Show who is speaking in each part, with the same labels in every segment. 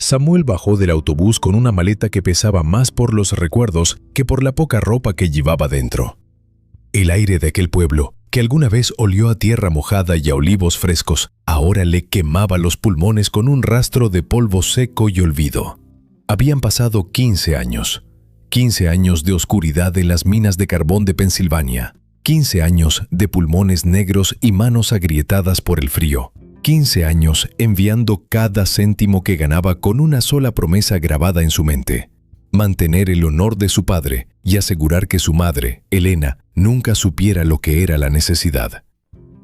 Speaker 1: Samuel bajó del autobús con una maleta que pesaba más por los recuerdos que por la poca ropa que llevaba dentro. El aire de aquel pueblo, que alguna vez olió a tierra mojada y a olivos frescos, ahora le quemaba los pulmones con un rastro de polvo seco y olvido. Habían pasado 15 años. 15 años de oscuridad en las minas de carbón de Pensilvania. 15 años de pulmones negros y manos agrietadas por el frío. 15 años enviando cada céntimo que ganaba con una sola promesa grabada en su mente: mantener el honor de su padre y asegurar que su madre, Elena, nunca supiera lo que era la necesidad.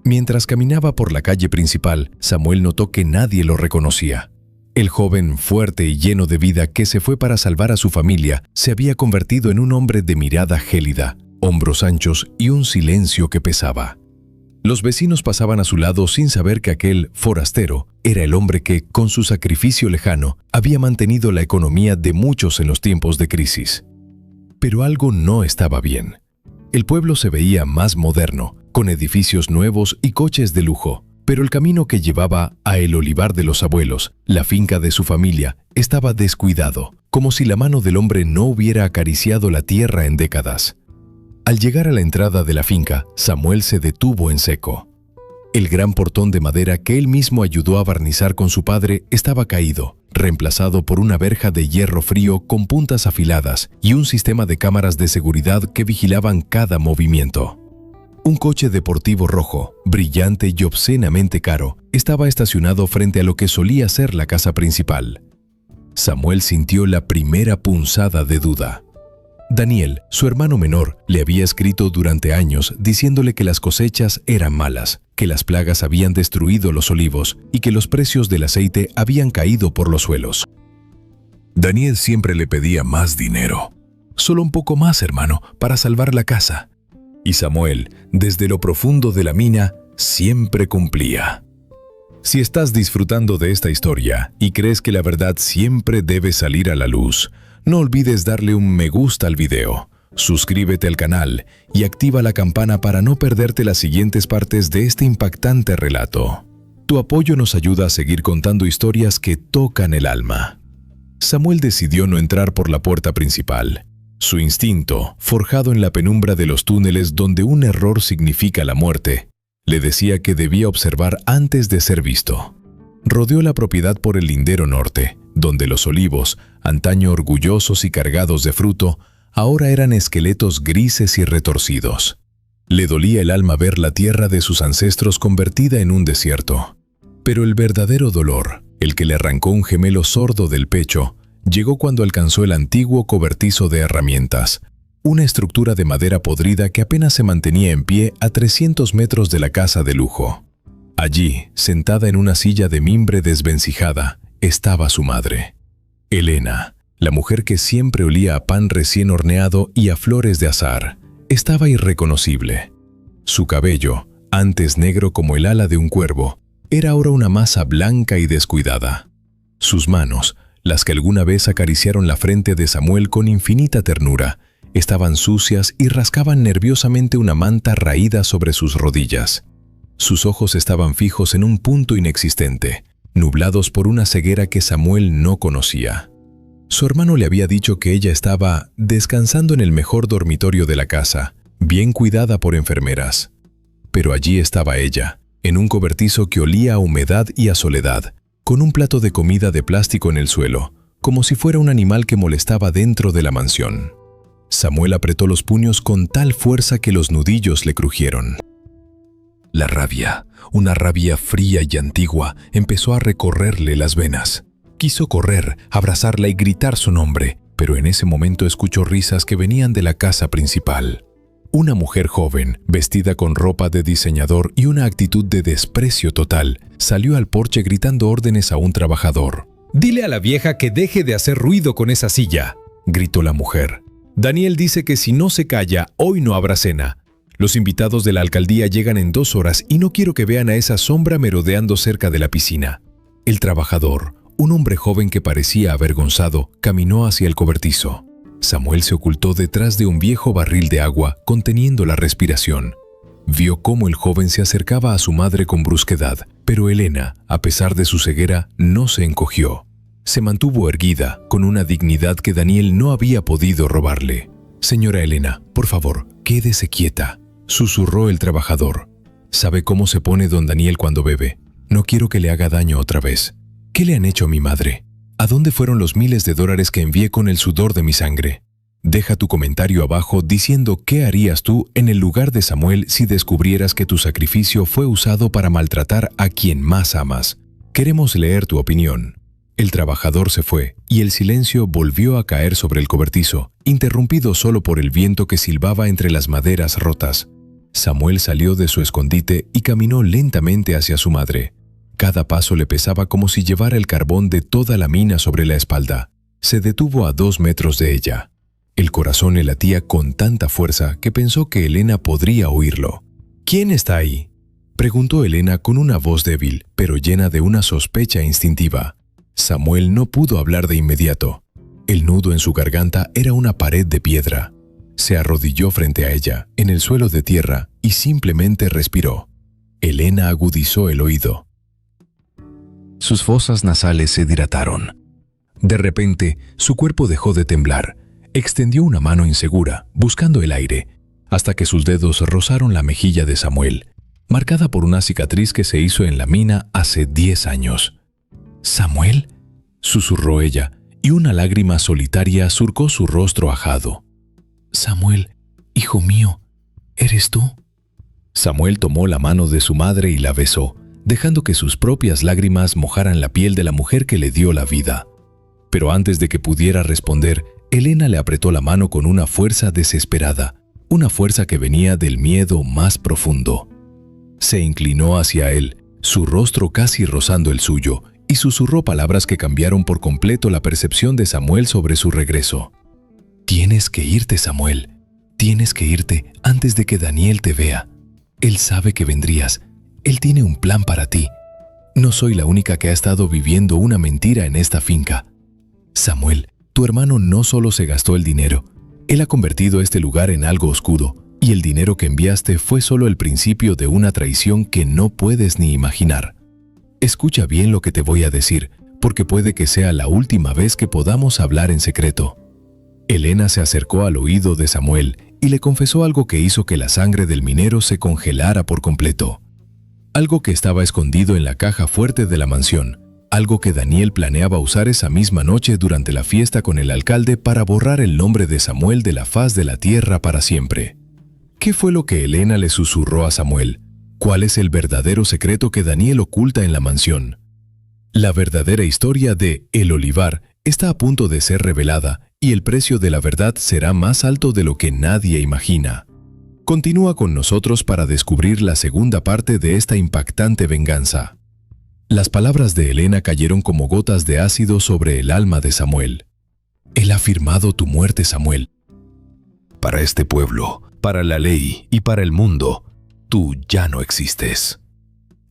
Speaker 1: Mientras caminaba por la calle principal, Samuel notó que nadie lo reconocía. El joven, fuerte y lleno de vida que se fue para salvar a su familia, se había convertido en un hombre de mirada gélida, hombros anchos y un silencio que pesaba. Los vecinos pasaban a su lado sin saber que aquel forastero era el hombre que, con su sacrificio lejano, había mantenido la economía de muchos en los tiempos de crisis. Pero algo no estaba bien. El pueblo se veía más moderno, con edificios nuevos y coches de lujo, pero el camino que llevaba a el olivar de los abuelos, la finca de su familia, estaba descuidado, como si la mano del hombre no hubiera acariciado la tierra en décadas. Al llegar a la entrada de la finca, Samuel se detuvo en seco. El gran portón de madera que él mismo ayudó a barnizar con su padre estaba caído, reemplazado por una verja de hierro frío con puntas afiladas y un sistema de cámaras de seguridad que vigilaban cada movimiento. Un coche deportivo rojo, brillante y obscenamente caro, estaba estacionado frente a lo que solía ser la casa principal. Samuel sintió la primera punzada de duda. Daniel, su hermano menor, le había escrito durante años diciéndole que las cosechas eran malas, que las plagas habían destruido los olivos y que los precios del aceite habían caído por los suelos. Daniel siempre le pedía más dinero. Solo un poco más, hermano, para salvar la casa. Y Samuel, desde lo profundo de la mina, siempre cumplía. Si estás disfrutando de esta historia y crees que la verdad siempre debe salir a la luz, no olvides darle un me gusta al video, suscríbete al canal y activa la campana para no perderte las siguientes partes de este impactante relato. Tu apoyo nos ayuda a seguir contando historias que tocan el alma. Samuel decidió no entrar por la puerta principal. Su instinto, forjado en la penumbra de los túneles donde un error significa la muerte, le decía que debía observar antes de ser visto. Rodeó la propiedad por el lindero norte, donde los olivos, antaño orgullosos y cargados de fruto, ahora eran esqueletos grises y retorcidos. Le dolía el alma ver la tierra de sus ancestros convertida en un desierto. Pero el verdadero dolor, el que le arrancó un gemelo sordo del pecho, llegó cuando alcanzó el antiguo cobertizo de herramientas, una estructura de madera podrida que apenas se mantenía en pie a 300 metros de la casa de lujo. Allí, sentada en una silla de mimbre desvencijada, estaba su madre. Elena, la mujer que siempre olía a pan recién horneado y a flores de azahar, estaba irreconocible. Su cabello, antes negro como el ala de un cuervo, era ahora una masa blanca y descuidada. Sus manos, las que alguna vez acariciaron la frente de Samuel con infinita ternura, estaban sucias y rascaban nerviosamente una manta raída sobre sus rodillas. Sus ojos estaban fijos en un punto inexistente, nublados por una ceguera que Samuel no conocía. Su hermano le había dicho que ella estaba descansando en el mejor dormitorio de la casa, bien cuidada por enfermeras. Pero allí estaba ella, en un cobertizo que olía a humedad y a soledad, con un plato de comida de plástico en el suelo, como si fuera un animal que molestaba dentro de la mansión. Samuel apretó los puños con tal fuerza que los nudillos le crujieron. La rabia, una rabia fría y antigua, empezó a recorrerle las venas. Quiso correr, abrazarla y gritar su nombre, pero en ese momento escuchó risas que venían de la casa principal. Una mujer joven, vestida con ropa de diseñador y una actitud de desprecio total, salió al porche gritando órdenes a un trabajador. «Dile a la vieja que deje de hacer ruido con esa silla», gritó la mujer. «Daniel dice que si no se calla, hoy no habrá cena. Los invitados de la alcaldía llegan en 2 horas y no quiero que vean a esa sombra merodeando cerca de la piscina». El trabajador, un hombre joven que parecía avergonzado, caminó hacia el cobertizo. Samuel se ocultó detrás de un viejo barril de agua, conteniendo la respiración. Vio cómo el joven se acercaba a su madre con brusquedad, pero Elena, a pesar de su ceguera, no se encogió. Se mantuvo erguida, con una dignidad que Daniel no había podido robarle. «Señora Elena, por favor, quédese quieta», susurró el trabajador. «¿Sabe cómo se pone don Daniel cuando bebe? No quiero que le haga daño otra vez. ¿Qué le han hecho a mi madre? ¿A dónde fueron los miles de dólares que envié con el sudor de mi sangre? Deja tu comentario abajo diciendo qué harías tú en el lugar de Samuel si descubrieras que tu sacrificio fue usado para maltratar a quien más amas. Queremos leer tu opinión». El trabajador se fue y el silencio volvió a caer sobre el cobertizo, interrumpido solo por el viento que silbaba entre las maderas rotas. Samuel salió de su escondite y caminó lentamente hacia su madre. Cada paso le pesaba como si llevara el carbón de toda la mina sobre la espalda. Se detuvo a 2 metros de ella. El corazón le latía con tanta fuerza que pensó que Elena podría oírlo. «¿Quién está ahí?», preguntó Elena con una voz débil, pero llena de una sospecha instintiva. Samuel no pudo hablar de inmediato. El nudo en su garganta era una pared de piedra. Se arrodilló frente a ella, en el suelo de tierra, y simplemente respiró. Elena agudizó el oído. Sus fosas nasales se dilataron. De repente, su cuerpo dejó de temblar. Extendió una mano insegura, buscando el aire, hasta que sus dedos rozaron la mejilla de Samuel, marcada por una cicatriz que se hizo en la mina hace 10 años. «¿Samuel?», susurró ella, y una lágrima solitaria surcó su rostro ajado. «Samuel, hijo mío, ¿eres tú?». Samuel tomó la mano de su madre y la besó, dejando que sus propias lágrimas mojaran la piel de la mujer que le dio la vida. Pero antes de que pudiera responder, Elena le apretó la mano con una fuerza desesperada, una fuerza que venía del miedo más profundo. Se inclinó hacia él, su rostro casi rozando el suyo, y susurró palabras que cambiaron por completo la percepción de Samuel sobre su regreso. «Tienes que irte, Samuel. Tienes que irte antes de que Daniel te vea. Él sabe que vendrías. Él tiene un plan para ti. No soy la única que ha estado viviendo una mentira en esta finca. Samuel, tu hermano no solo se gastó el dinero, él ha convertido este lugar en algo oscuro, y el dinero que enviaste fue solo el principio de una traición que no puedes ni imaginar. Escucha bien lo que te voy a decir, porque puede que sea la última vez que podamos hablar en secreto». Elena se acercó al oído de Samuel y le confesó algo que hizo que la sangre del minero se congelara por completo. Algo que estaba escondido en la caja fuerte de la mansión, algo que Daniel planeaba usar esa misma noche durante la fiesta con el alcalde para borrar el nombre de Samuel de la faz de la tierra para siempre. ¿Qué fue lo que Elena le susurró a Samuel? ¿Cuál es el verdadero secreto que Daniel oculta en la mansión? La verdadera historia de El Olivar está a punto de ser revelada y el precio de la verdad será más alto de lo que nadie imagina. Continúa con nosotros para descubrir la segunda parte de esta impactante venganza. Las palabras de Elena cayeron como gotas de ácido sobre el alma de Samuel. «Él ha firmado tu muerte, Samuel. Para este pueblo, para la ley y para el mundo, tú ya no existes».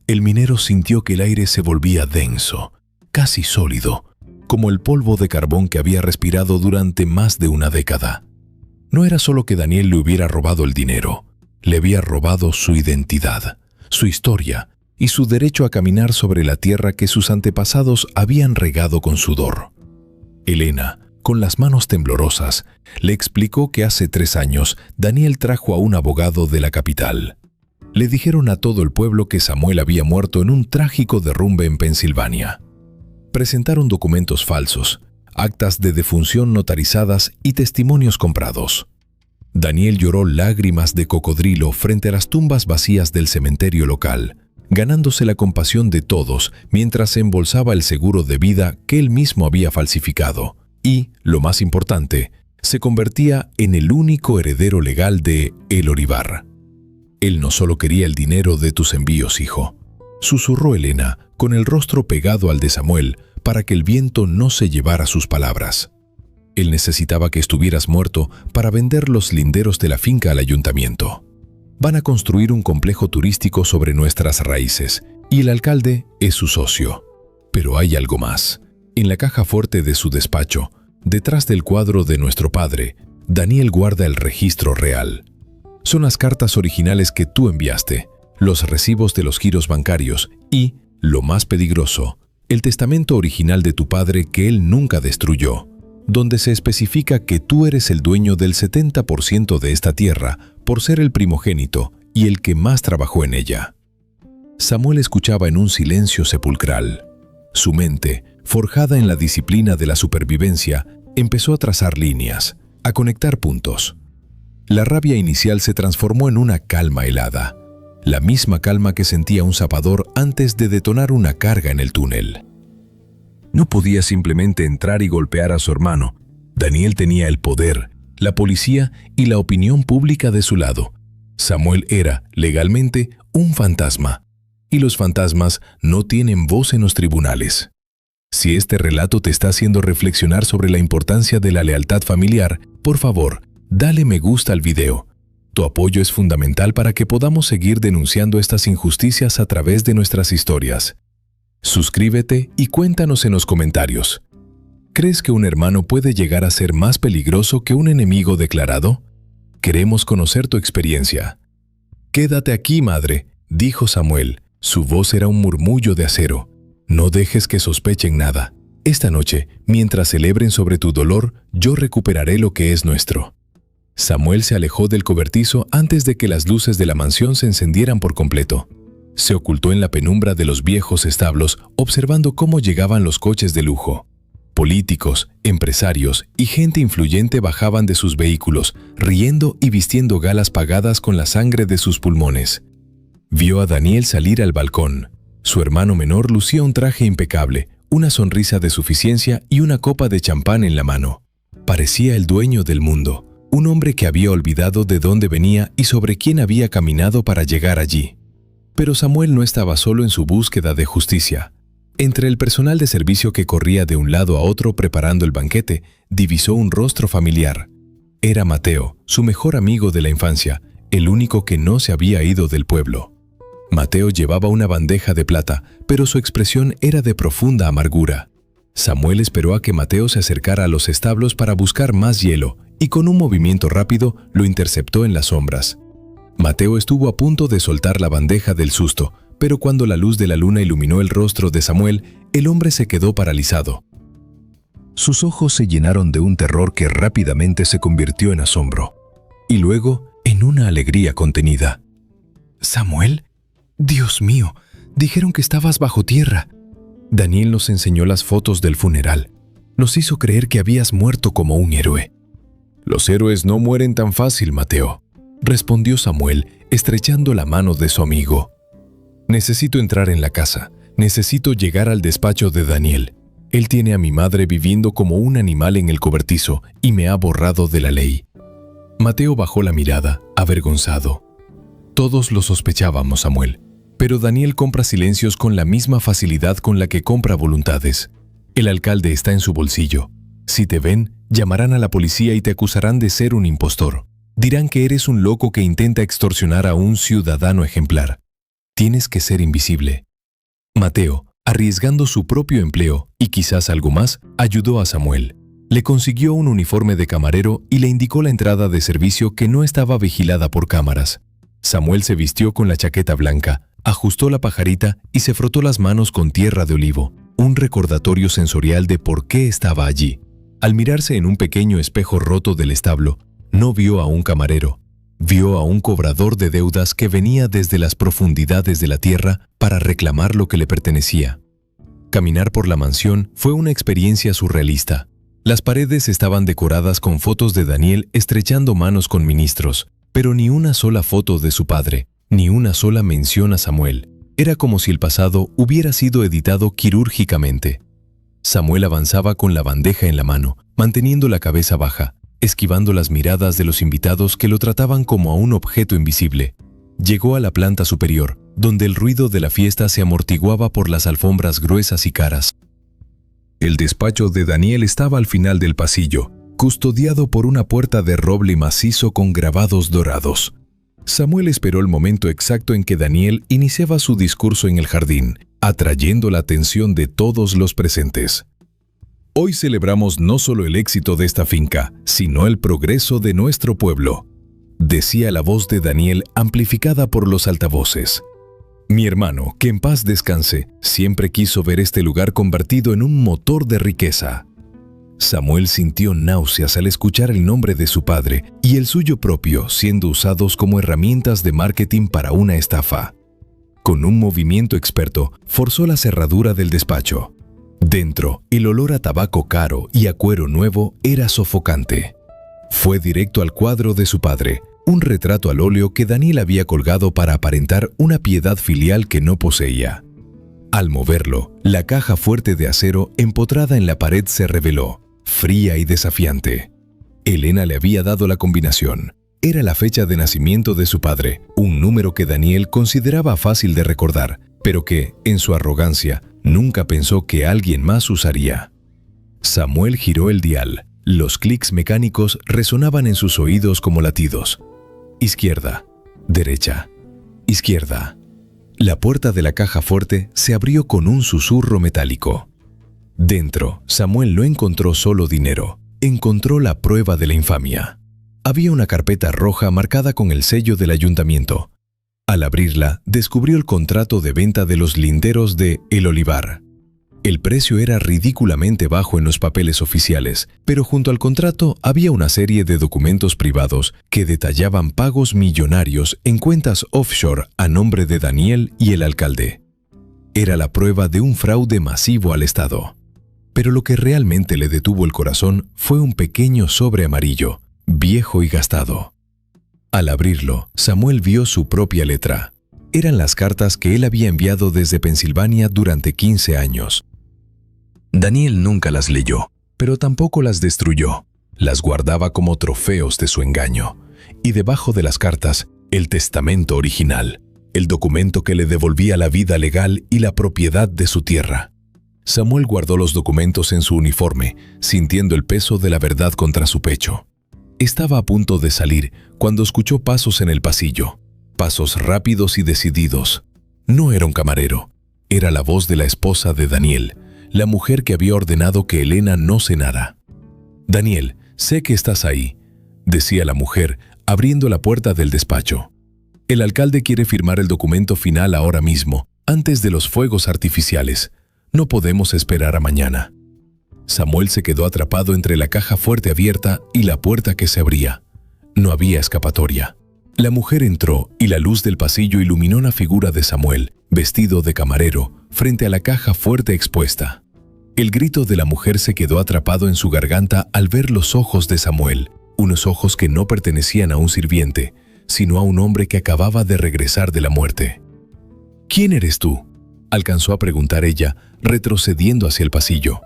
Speaker 1: El minero sintió que el aire se volvía denso, casi sólido, como el polvo de carbón que había respirado durante más de una década. No era solo que Daniel le hubiera robado el dinero, le había robado su identidad, su historia y su derecho a caminar sobre la tierra que sus antepasados habían regado con sudor. Elena, con las manos temblorosas, le explicó que hace 3 años Daniel trajo a un abogado de la capital. Le dijeron a todo el pueblo que Samuel había muerto en un trágico derrumbe en Pensilvania. Presentaron documentos falsos, actas de defunción notarizadas y testimonios comprados. Daniel lloró lágrimas de cocodrilo frente a las tumbas vacías del cementerio local, ganándose la compasión de todos mientras se embolsaba el seguro de vida que él mismo había falsificado. Y, lo más importante, se convertía en el único heredero legal de El Olivar. «Él no solo quería el dinero de tus envíos, hijo», susurró Elena, con el rostro pegado al de Samuel, para que el viento no se llevara sus palabras. «Él necesitaba que estuvieras muerto para vender los linderos de la finca al ayuntamiento. Van a construir un complejo turístico sobre nuestras raíces, y el alcalde es su socio. Pero hay algo más. En la caja fuerte de su despacho, detrás del cuadro de nuestro padre, Daniel guarda el registro real. Son las cartas originales que tú enviaste, los recibos de los giros bancarios y, lo más peligroso, el testamento original de tu padre que él nunca destruyó, donde se especifica que tú eres el dueño del 70% de esta tierra por ser el primogénito y el que más trabajó en ella. Samuel escuchaba en un silencio sepulcral. Su mente, forjada en la disciplina de la supervivencia, empezó a trazar líneas, a conectar puntos. La rabia inicial se transformó en una calma helada, la misma calma que sentía un zapador antes de detonar una carga en el túnel. No podía simplemente entrar y golpear a su hermano. Daniel tenía el poder, la policía y la opinión pública de su lado. Samuel era, legalmente, un fantasma. Y los fantasmas no tienen voz en los tribunales. Si este relato te está haciendo reflexionar sobre la importancia de la lealtad familiar, por favor, dale me gusta al video. Tu apoyo es fundamental para que podamos seguir denunciando estas injusticias a través de nuestras historias. Suscríbete y cuéntanos en los comentarios. ¿Crees que un hermano puede llegar a ser más peligroso que un enemigo declarado? Queremos conocer tu experiencia. «Quédate aquí, madre», dijo Samuel. Su voz era un murmullo de acero. «No dejes que sospechen nada. Esta noche, mientras celebren sobre tu dolor, yo recuperaré lo que es nuestro». Samuel se alejó del cobertizo antes de que las luces de la mansión se encendieran por completo. Se ocultó en la penumbra de los viejos establos, observando cómo llegaban los coches de lujo. Políticos, empresarios y gente influyente bajaban de sus vehículos, riendo y vistiendo galas pagadas con la sangre de sus pulmones. Vio a Daniel salir al balcón. Su hermano menor lucía un traje impecable, una sonrisa de suficiencia y una copa de champán en la mano. Parecía el dueño del mundo, un hombre que había olvidado de dónde venía y sobre quién había caminado para llegar allí. Pero Samuel no estaba solo en su búsqueda de justicia. Entre el personal de servicio que corría de un lado a otro preparando el banquete, divisó un rostro familiar. Era Mateo, su mejor amigo de la infancia, el único que no se había ido del pueblo. Mateo llevaba una bandeja de plata, pero su expresión era de profunda amargura. Samuel esperó a que Mateo se acercara a los establos para buscar más hielo y con un movimiento rápido lo interceptó en las sombras. Mateo estuvo a punto de soltar la bandeja del susto, pero cuando la luz de la luna iluminó el rostro de Samuel, el hombre se quedó paralizado. Sus ojos se llenaron de un terror que rápidamente se convirtió en asombro, y luego en una alegría contenida. «¿Samuel? Dios mío, dijeron que estabas bajo tierra». Daniel nos enseñó las fotos del funeral. Nos hizo creer que habías muerto como un héroe. «Los héroes no mueren tan fácil, Mateo», respondió Samuel, estrechando la mano de su amigo. «Necesito entrar en la casa. Necesito llegar al despacho de Daniel. Él tiene a mi madre viviendo como un animal en el cobertizo y me ha borrado de la ley». Mateo bajó la mirada, avergonzado. «Todos lo sospechábamos, Samuel, pero Daniel compra silencios con la misma facilidad con la que compra voluntades. El alcalde está en su bolsillo. Si te ven, llamarán a la policía y te acusarán de ser un impostor. Dirán que eres un loco que intenta extorsionar a un ciudadano ejemplar. Tienes que ser invisible». Mateo, arriesgando su propio empleo y quizás algo más, ayudó a Samuel. Le consiguió un uniforme de camarero y le indicó la entrada de servicio que no estaba vigilada por cámaras. Samuel se vistió con la chaqueta blanca, ajustó la pajarita y se frotó las manos con tierra de olivo, un recordatorio sensorial de por qué estaba allí. Al mirarse en un pequeño espejo roto del establo, no vio a un camarero, vio a un cobrador de deudas que venía desde las profundidades de la tierra para reclamar lo que le pertenecía. Caminar por la mansión fue una experiencia surrealista. Las paredes estaban decoradas con fotos de Daniel estrechando manos con ministros, pero ni una sola foto de su padre, ni una sola mención a Samuel. Era como si el pasado hubiera sido editado quirúrgicamente. Samuel avanzaba con la bandeja en la mano, manteniendo la cabeza baja, esquivando las miradas de los invitados que lo trataban como a un objeto invisible. Llegó a la planta superior, donde el ruido de la fiesta se amortiguaba por las alfombras gruesas y caras. El despacho de Daniel estaba al final del pasillo, custodiado por una puerta de roble macizo con grabados dorados. Samuel esperó el momento exacto en que Daniel iniciaba su discurso en el jardín, atrayendo la atención de todos los presentes. «Hoy celebramos no solo el éxito de esta finca, sino el progreso de nuestro pueblo», decía la voz de Daniel amplificada por los altavoces. Mi hermano, que en paz descanse, siempre quiso ver este lugar convertido en un motor de riqueza. Samuel sintió náuseas al escuchar el nombre de su padre y el suyo propio siendo usados como herramientas de marketing para una estafa. Con un movimiento experto, forzó la cerradura del despacho. Dentro, el olor a tabaco caro y a cuero nuevo era sofocante. Fue directo al cuadro de su padre, un retrato al óleo que Daniel había colgado para aparentar una piedad filial que no poseía. Al moverlo, la caja fuerte de acero empotrada en la pared se reveló, fría y desafiante. Elena le había dado la combinación. Era la fecha de nacimiento de su padre, un número que Daniel consideraba fácil de recordar, pero que, en su arrogancia, nunca pensó que alguien más usaría. Samuel giró el dial. Los clics mecánicos resonaban en sus oídos como latidos. Izquierda, derecha, izquierda. La puerta de la caja fuerte se abrió con un susurro metálico. Dentro, Samuel no encontró solo dinero, encontró la prueba de la infamia. Había una carpeta roja marcada con el sello del ayuntamiento. Al abrirla, descubrió el contrato de venta de los linderos de El Olivar. El precio era ridículamente bajo en los papeles oficiales, pero junto al contrato había una serie de documentos privados que detallaban pagos millonarios en cuentas offshore a nombre de Daniel y el alcalde. Era la prueba de un fraude masivo al Estado. Pero lo que realmente le detuvo el corazón fue un pequeño sobre amarillo, viejo y gastado. Al abrirlo, Samuel vio su propia letra. Eran las cartas que él había enviado desde Pensilvania durante 15 años. Daniel nunca las leyó, pero tampoco las destruyó. Las guardaba como trofeos de su engaño. Y debajo de las cartas, el testamento original, el documento que le devolvía la vida legal y la propiedad de su tierra. Samuel guardó los documentos en su uniforme, sintiendo el peso de la verdad contra su pecho. Estaba a punto de salir cuando escuchó pasos en el pasillo, pasos rápidos y decididos. No era un camarero, era la voz de la esposa de Daniel, la mujer que había ordenado que Elena no cenara. «Daniel, sé que estás ahí», decía la mujer, abriendo la puerta del despacho. «El alcalde quiere firmar el documento final ahora mismo, antes de los fuegos artificiales. No podemos esperar a mañana». Samuel se quedó atrapado entre la caja fuerte abierta y la puerta que se abría. No había escapatoria. La mujer entró y la luz del pasillo iluminó la figura de Samuel, vestido de camarero, frente a la caja fuerte expuesta. El grito de la mujer se quedó atrapado en su garganta al ver los ojos de Samuel, unos ojos que no pertenecían a un sirviente, sino a un hombre que acababa de regresar de la muerte. «¿Quién eres tú?», alcanzó a preguntar ella, retrocediendo hacia el pasillo.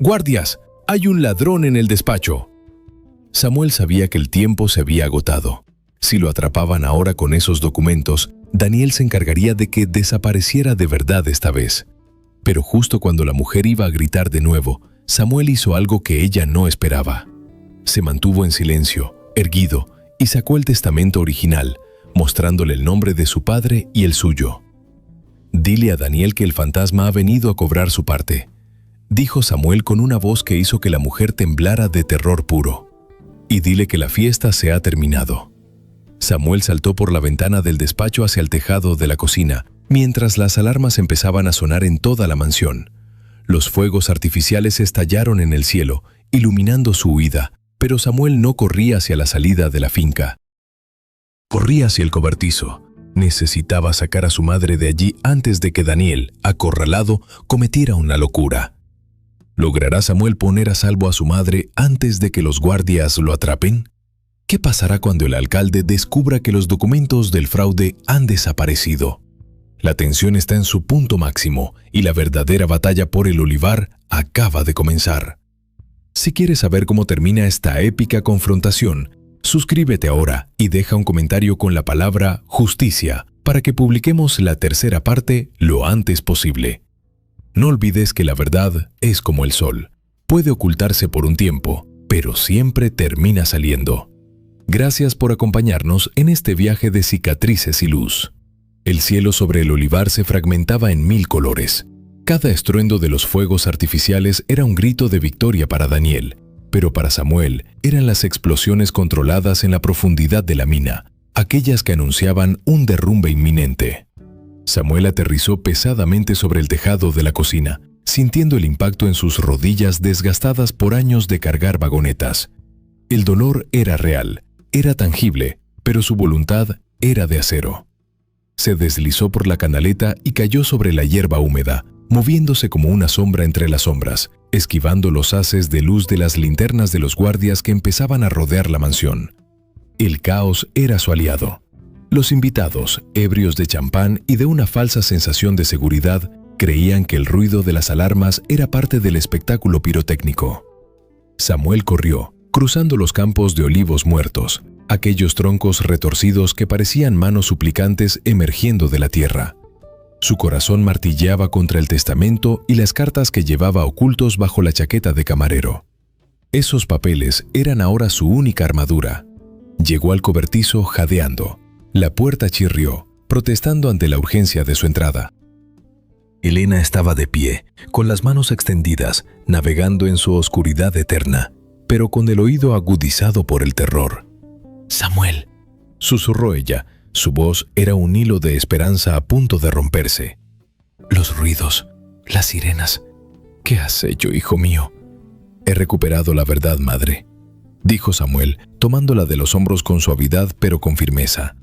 Speaker 1: «¡Guardias! ¡Hay un ladrón en el despacho!». Samuel sabía que el tiempo se había agotado. Si lo atrapaban ahora con esos documentos, Daniel se encargaría de que desapareciera de verdad esta vez. Pero justo cuando la mujer iba a gritar de nuevo, Samuel hizo algo que ella no esperaba. Se mantuvo en silencio, erguido, y sacó el testamento original, mostrándole el nombre de su padre y el suyo. «Dile a Daniel que el fantasma ha venido a cobrar su parte», dijo Samuel con una voz que hizo que la mujer temblara de terror puro. «Y dile que la fiesta se ha terminado». Samuel saltó por la ventana del despacho hacia el tejado de la cocina, mientras las alarmas empezaban a sonar en toda la mansión. Los fuegos artificiales estallaron en el cielo, iluminando su huida, pero Samuel no corría hacia la salida de la finca. Corría hacia el cobertizo. Necesitaba sacar a su madre de allí antes de que Daniel, acorralado, cometiera una locura. ¿Logrará Samuel poner a salvo a su madre antes de que los guardias lo atrapen? ¿Qué pasará cuando el alcalde descubra que los documentos del fraude han desaparecido? La tensión está en su punto máximo y la verdadera batalla por el olivar acaba de comenzar. Si quieres saber cómo termina esta épica confrontación, suscríbete ahora y deja un comentario con la palabra justicia para que publiquemos la tercera parte lo antes posible. No olvides que la verdad es como el sol. Puede ocultarse por un tiempo, pero siempre termina saliendo. Gracias por acompañarnos en este viaje de cicatrices y luz. El cielo sobre el olivar se fragmentaba en 1000 colores. Cada estruendo de los fuegos artificiales era un grito de victoria para Daniel, pero para Samuel eran las explosiones controladas en la profundidad de la mina, aquellas que anunciaban un derrumbe inminente. Samuel aterrizó pesadamente sobre el tejado de la cocina, sintiendo el impacto en sus rodillas desgastadas por años de cargar vagonetas. El dolor era real, era tangible, pero su voluntad era de acero. Se deslizó por la canaleta y cayó sobre la hierba húmeda, moviéndose como una sombra entre las sombras, esquivando los haces de luz de las linternas de los guardias que empezaban a rodear la mansión. El caos era su aliado. Los invitados, ebrios de champán y de una falsa sensación de seguridad, creían que el ruido de las alarmas era parte del espectáculo pirotécnico. Samuel corrió, cruzando los campos de olivos muertos, aquellos troncos retorcidos que parecían manos suplicantes emergiendo de la tierra. Su corazón martilleaba contra el testamento y las cartas que llevaba ocultos bajo la chaqueta de camarero. Esos papeles eran ahora su única armadura. Llegó al cobertizo jadeando. La puerta chirrió, protestando ante la urgencia de su entrada. Elena estaba de pie, con las manos extendidas, navegando en su oscuridad eterna, pero con el oído agudizado por el terror. «Samuel», susurró ella. Su voz era un hilo de esperanza a punto de romperse. «Los ruidos, las sirenas. ¿Qué has hecho, hijo mío?» «He recuperado la verdad, madre», dijo Samuel, tomándola de los hombros con suavidad pero con firmeza.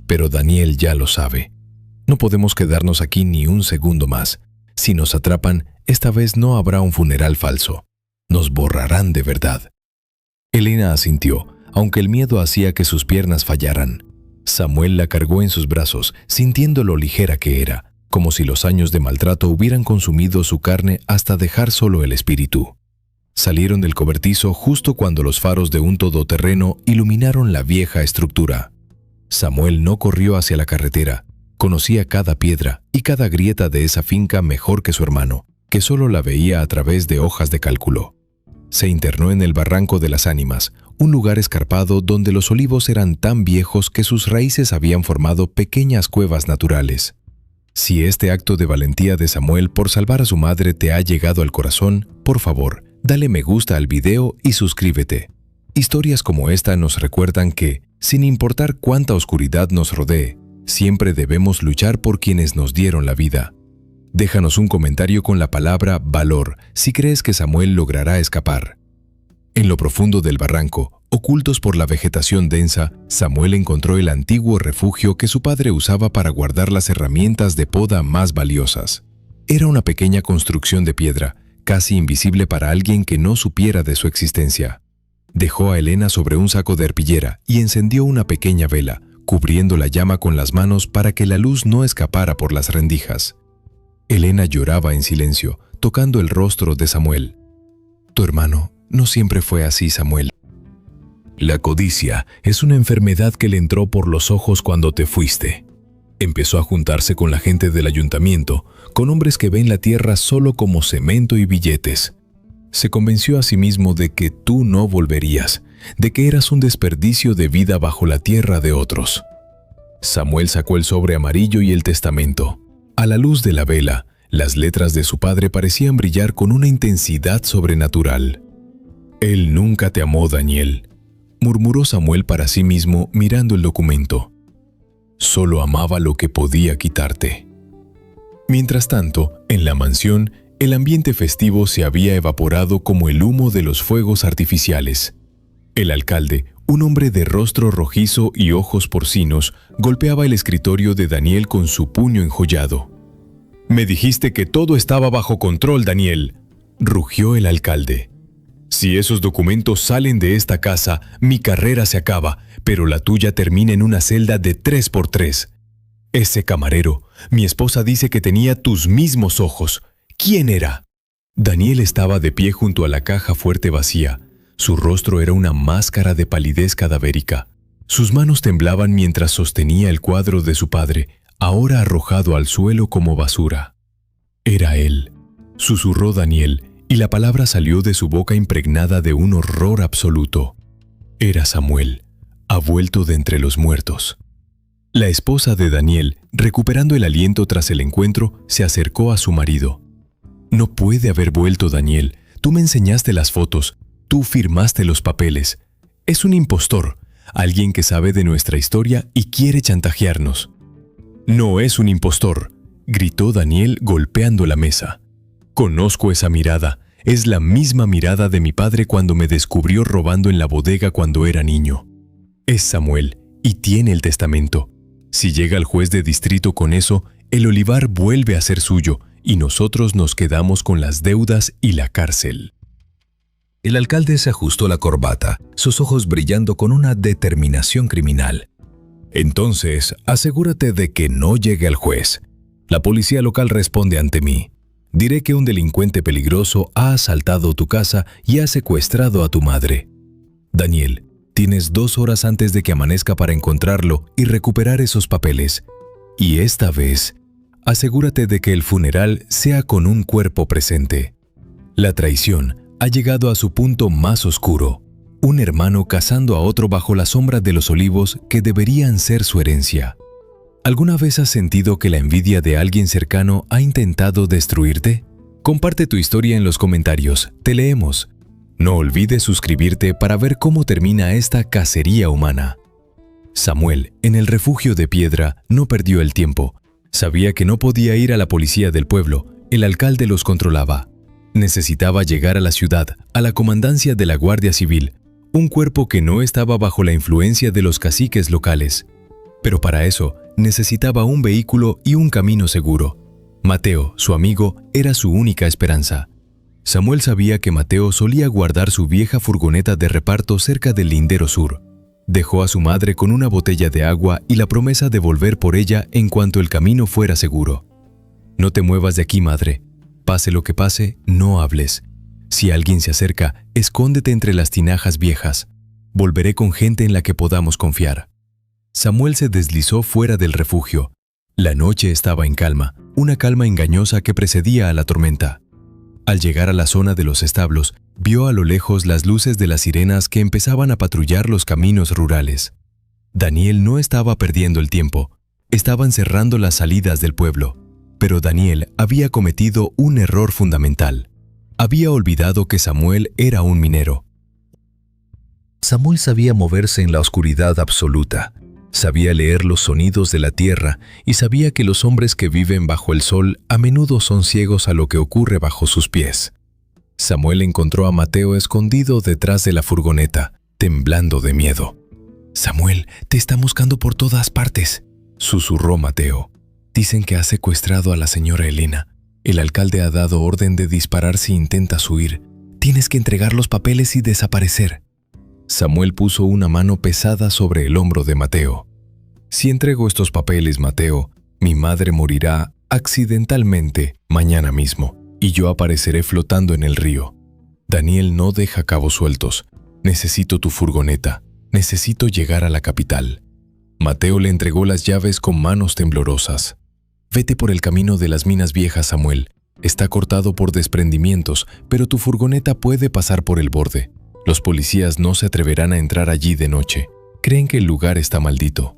Speaker 1: «Pero Daniel ya lo sabe. No podemos quedarnos aquí ni un segundo más. Si nos atrapan, esta vez no habrá un funeral falso. Nos borrarán de verdad». Elena asintió, aunque el miedo hacía que sus piernas fallaran. Samuel la cargó en sus brazos, sintiendo lo ligera que era, como si los años de maltrato hubieran consumido su carne hasta dejar solo el espíritu. Salieron del cobertizo justo cuando los faros de un todoterreno iluminaron la vieja estructura. Samuel no corrió hacia la carretera. Conocía cada piedra y cada grieta de esa finca mejor que su hermano, que solo la veía a través de hojas de cálculo. Se internó en el Barranco de las Ánimas, un lugar escarpado donde los olivos eran tan viejos que sus raíces habían formado pequeñas cuevas naturales. Si este acto de valentía de Samuel por salvar a su madre te ha llegado al corazón, por favor, dale me gusta al video y suscríbete. Historias como esta nos recuerdan que, sin importar cuánta oscuridad nos rodee, siempre debemos luchar por quienes nos dieron la vida. Déjanos un comentario con la palabra valor si crees que Samuel logrará escapar. En lo profundo del barranco, ocultos por la vegetación densa, Samuel encontró el antiguo refugio que su padre usaba para guardar las herramientas de poda más valiosas. Era una pequeña construcción de piedra, casi invisible para alguien que no supiera de su existencia. Dejó a Elena sobre un saco de arpillera y encendió una pequeña vela, cubriendo la llama con las manos para que la luz no escapara por las rendijas. Elena lloraba en silencio, tocando el rostro de Samuel. «Tu hermano no siempre fue así, Samuel. La codicia es una enfermedad que le entró por los ojos cuando te fuiste. Empezó a juntarse con la gente del ayuntamiento, con hombres que ven la tierra solo como cemento y billetes. Se convenció a sí mismo de que tú no volverías, de que eras un desperdicio de vida bajo la tierra de otros». Samuel sacó el sobre amarillo y el testamento. A la luz de la vela, las letras de su padre parecían brillar con una intensidad sobrenatural. «Él nunca te amó, Daniel», murmuró Samuel para sí mismo mirando el documento. «Solo amaba lo que podía quitarte». Mientras tanto, en la mansión, el ambiente festivo se había evaporado como el humo de los fuegos artificiales. El alcalde, un hombre de rostro rojizo y ojos porcinos, golpeaba el escritorio de Daniel con su puño enjollado. «Me dijiste que todo estaba bajo control, Daniel», rugió el alcalde. «Si esos documentos salen de esta casa, mi carrera se acaba, pero la tuya termina en una celda de 3x3. Ese camarero, mi esposa dice que tenía tus mismos ojos. ¿Quién era?» Daniel estaba de pie junto a la caja fuerte vacía. Su rostro era una máscara de palidez cadavérica. Sus manos temblaban mientras sostenía el cuadro de su padre, ahora arrojado al suelo como basura. «Era él», susurró Daniel, y la palabra salió de su boca impregnada de un horror absoluto. Era Samuel, ha vuelto de entre los muertos. La esposa de Daniel, recuperando el aliento tras el encuentro, se acercó a su marido. «No puede haber vuelto, Daniel. Tú me enseñaste las fotos. Tú firmaste los papeles. Es un impostor, alguien que sabe de nuestra historia y quiere chantajearnos». No es un impostor, gritó Daniel golpeando la mesa. Conozco esa mirada. Es la misma mirada de mi padre cuando me descubrió robando en la bodega cuando era niño. Es Samuel y tiene el testamento. Si llega el juez de distrito con eso, el olivar vuelve a ser suyo y nosotros nos quedamos con las deudas y la cárcel.
Speaker 2: El alcalde se ajustó la corbata, sus ojos brillando con una determinación criminal. Entonces, asegúrate de que no llegue al juez. La policía local responde ante mí. Diré que un delincuente peligroso ha asaltado tu casa y ha secuestrado a tu madre. Daniel, tienes 2 horas antes de que amanezca para encontrarlo y recuperar esos papeles. Y esta vez, asegúrate de que el funeral sea con un cuerpo presente. La traición ha llegado a su punto más oscuro. Un hermano casando a otro bajo la sombra de los olivos que deberían ser su herencia. ¿Alguna vez has sentido que la envidia de alguien cercano ha intentado destruirte? Comparte tu historia en los comentarios, te leemos. No olvides suscribirte para ver cómo termina esta cacería humana. Samuel, en el refugio de piedra, no perdió el tiempo. Sabía que no podía ir a la policía del pueblo, el alcalde los controlaba. Necesitaba llegar a la ciudad, a la comandancia de la Guardia Civil, un cuerpo que no estaba bajo la influencia de los caciques locales. Pero para eso, necesitaba un vehículo y un camino seguro. Mateo, su amigo, era su única esperanza. Samuel sabía que Mateo solía guardar su vieja furgoneta de reparto cerca del lindero sur. Dejó a su madre con una botella de agua y la promesa de volver por ella en cuanto el camino fuera seguro. No te muevas de aquí, madre. Pase lo que pase, no hables. Si alguien se acerca, escóndete entre las tinajas viejas. Volveré con gente en la que podamos confiar. Samuel se deslizó fuera del refugio. La noche estaba en calma, una calma engañosa que precedía a la tormenta. Al llegar a la zona de los establos, vio a lo lejos las luces de las sirenas que empezaban a patrullar los caminos rurales. Daniel no estaba perdiendo el tiempo. Estaban cerrando las salidas del pueblo. Pero Daniel había cometido un error fundamental. Había olvidado que Samuel era un minero. Samuel sabía moverse en la oscuridad absoluta. Sabía leer los sonidos de la tierra y sabía que los hombres que viven bajo el sol a menudo son ciegos a lo que ocurre bajo sus pies. Samuel encontró a Mateo escondido detrás de la furgoneta, temblando de miedo. «Samuel, te están buscando por todas partes», susurró Mateo. «Dicen que has secuestrado a la señora Elena. El alcalde ha dado orden de disparar si intentas huir. Tienes que entregar los papeles y desaparecer». Samuel puso una mano pesada sobre el hombro de Mateo. «Si entrego estos papeles, Mateo, mi madre morirá accidentalmente mañana mismo y yo apareceré flotando en el río. Daniel no deja cabos sueltos. Necesito tu furgoneta. Necesito llegar a la capital». Mateo le entregó las llaves con manos temblorosas. «Vete por el camino de las minas viejas, Samuel. Está cortado por desprendimientos, pero tu furgoneta puede pasar por el borde. Los policías no se atreverán a entrar allí de noche. Creen que el lugar está maldito».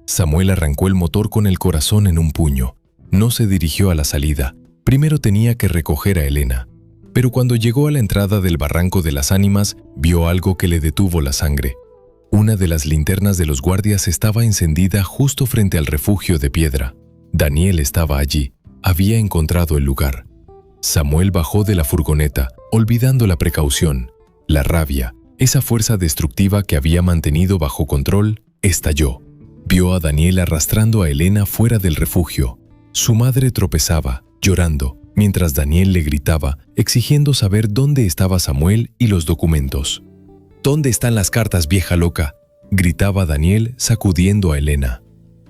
Speaker 2: Samuel arrancó el motor con el corazón en un puño. No se dirigió a la salida. Primero tenía que recoger a Elena. Pero cuando llegó a la entrada del Barranco de las Ánimas, vio algo que le detuvo la sangre. Una de las linternas de los guardias estaba encendida justo frente al refugio de piedra. Daniel estaba allí. Había encontrado el lugar. Samuel bajó de la furgoneta, olvidando la precaución. La rabia, esa fuerza destructiva que había mantenido bajo control, estalló. Vio a Daniel arrastrando a Elena fuera del refugio. Su madre tropezaba, llorando, mientras Daniel le gritaba, exigiendo saber dónde estaba Samuel y los documentos. «¿Dónde están las cartas, vieja loca?», gritaba Daniel, sacudiendo a Elena.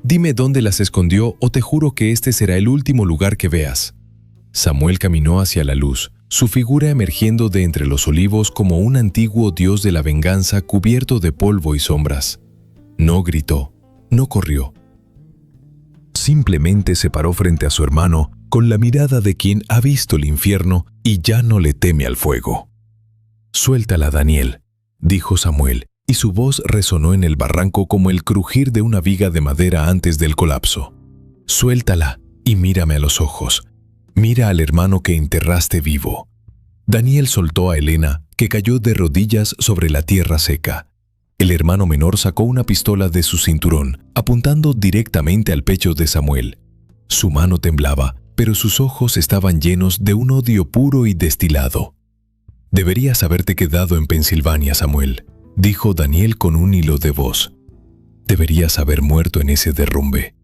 Speaker 2: «Dime dónde las escondió o te juro que este será el último lugar que veas». Samuel caminó hacia la luz, su figura emergiendo de entre los olivos como un antiguo dios de la venganza cubierto de polvo y sombras. No gritó, no corrió. Simplemente se paró frente a su hermano con la mirada de quien ha visto el infierno y ya no le teme al fuego. «Suéltala, Daniel», dijo Samuel, y su voz resonó en el barranco como el crujir de una viga de madera antes del colapso. «Suéltala y mírame a los ojos. Mira al hermano que enterraste vivo». Daniel soltó a Elena, que cayó de rodillas sobre la tierra seca.
Speaker 1: El hermano menor sacó una pistola de su cinturón, apuntando directamente al pecho de Samuel. Su mano temblaba, pero sus ojos estaban llenos de un odio puro y destilado. «Deberías haberte quedado en Pensilvania, Samuel», dijo Daniel con un hilo de voz. «Deberías haber muerto en ese derrumbe.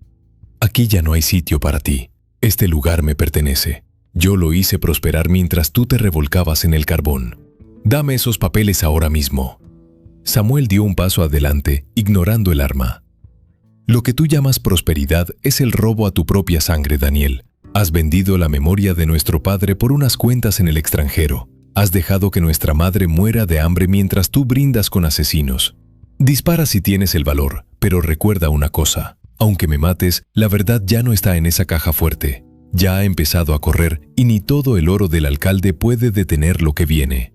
Speaker 1: Aquí ya no hay sitio para ti. Este lugar me pertenece. Yo lo hice prosperar mientras tú te revolcabas en el carbón. Dame esos papeles ahora mismo». Samuel dio un paso adelante, ignorando el arma. «Lo que tú llamas prosperidad es el robo a tu propia sangre, Daniel. Has vendido la memoria de nuestro padre por unas cuentas en el extranjero. Has dejado que nuestra madre muera de hambre mientras tú brindas con asesinos. Dispara si tienes el valor, pero recuerda una cosa. Aunque me mates, la verdad ya no está en esa caja fuerte. Ya ha empezado a correr y ni todo el oro del alcalde puede detener lo que viene».